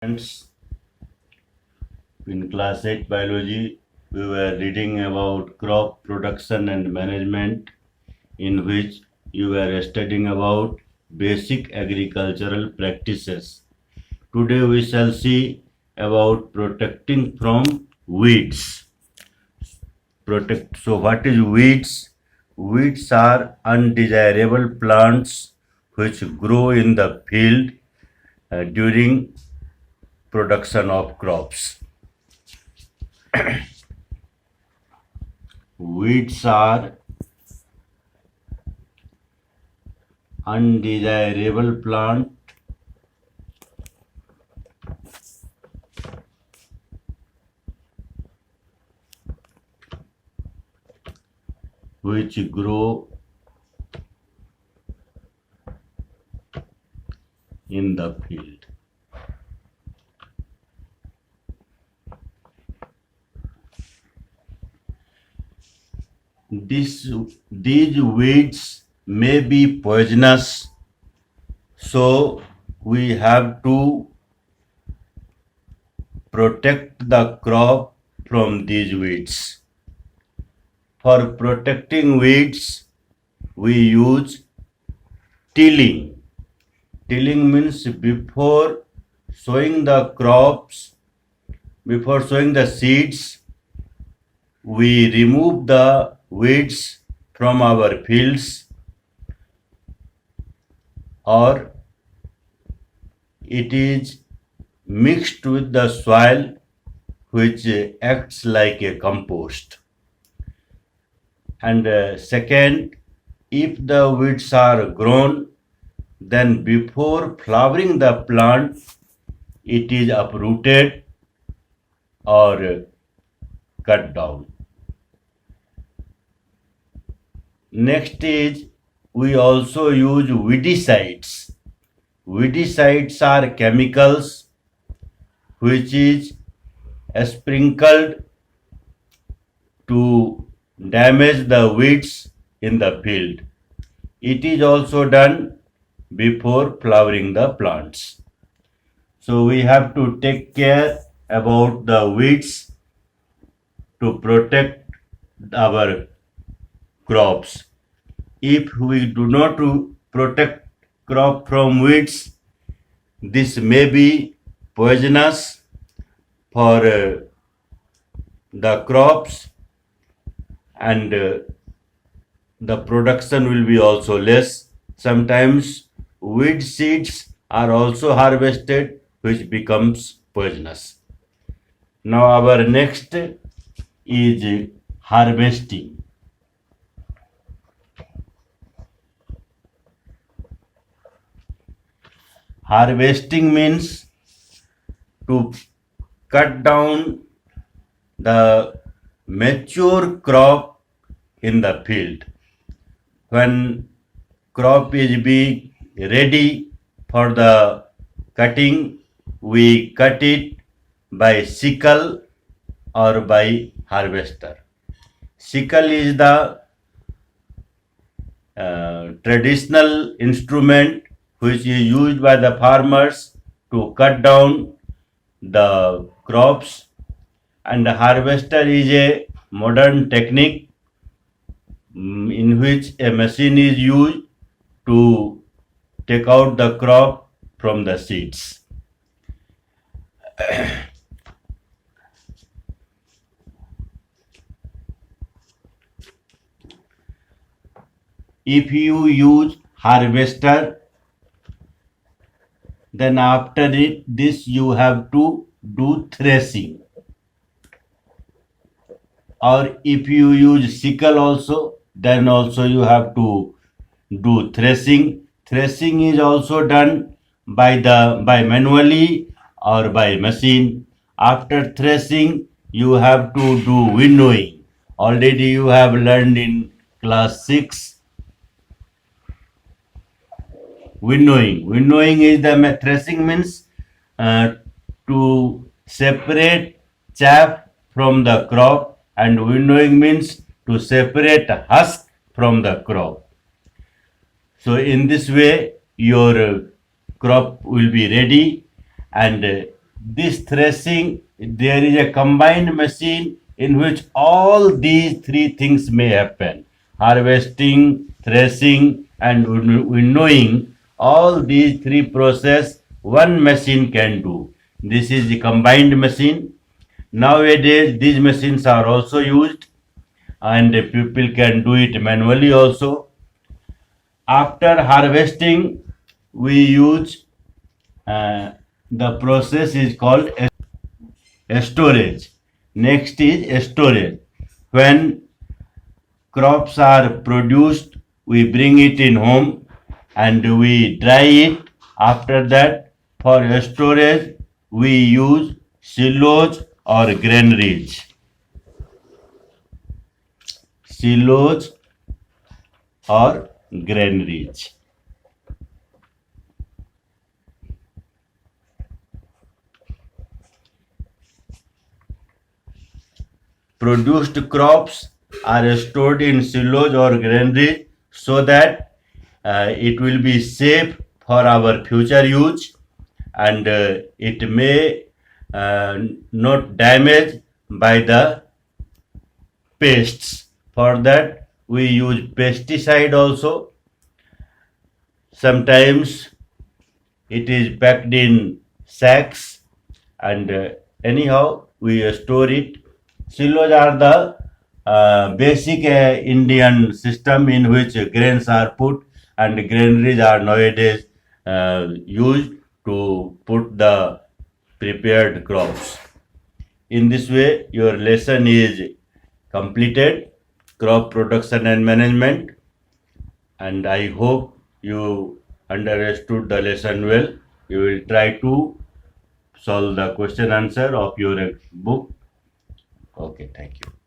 Friends, in class 8 biology, we were reading about crop production and management, in which you were studying about basic agricultural practices. Today we shall see about protecting from weeds. So what is weeds? Weeds are undesirable plants which grow in the field during production of crops. Weeds are undesirable plant which grow in the field. These weeds may be poisonous, so we have to protect the crop from these weeds. For protecting weeds, we use tilling. Tilling means before sowing the crops, before sowing the seeds, we remove the weeds from our fields, or it is mixed with the soil which acts like a compost. And second, if the weeds are grown, then before flowering the plant, it is uprooted or cut down. Next is, we also use weedicides. Weedicides are chemicals which is sprinkled to damage the weeds in the field. It is also done before flowering the plants. So we have to take care about the weeds to protect our crops. If we do not protect crop from weeds, this may be poisonous for the crops, and the production will be also less. Sometimes weed seeds are also harvested, which becomes poisonous. Now our next is harvesting. Harvesting means to cut down the mature crop in the field. When crop is being ready for the cutting, we cut it by sickle or by harvester. Sickle is the traditional instrument which is used by the farmers to cut down the crops, and the harvester is a modern technique in which a machine is used to take out the crop from the seeds. If you use harvester, then after this you have to do threshing. Or if you use sickle also, then also you have to do threshing. Threshing is also done by manually or by machine. After threshing, you have to do winnowing. Already you have learned in class 6 winnowing. Winnowing is the threshing means to separate chaff from the crop, and winnowing means to separate husk from the crop. So in this way your crop will be ready, and this threshing, there is a combined machine in which all these three things may happen: harvesting, threshing, and winnowing. All these three process one machine can do. This is the combined machine. Nowadays, these machines are also used, and people can do it manually also. After harvesting, we use uh, the process is called storage. Next is storage. When crops are produced, we bring it in home and we dry it. After that, for storage, we use silos or granaries. Silos or granaries. Produced crops are stored in silos or granaries so that it will be safe for our future use, and it may not damage by the pests. For that we use pesticide also. Sometimes it is packed in sacks, and anyhow we store it. Silos are the basic Indian system in which grains are put, and granaries are nowadays used to put the prepared crops. In this way, your lesson is completed, crop production and management, and I hope you understood the lesson well. You will try to solve the question answer of your book. Okay, thank you.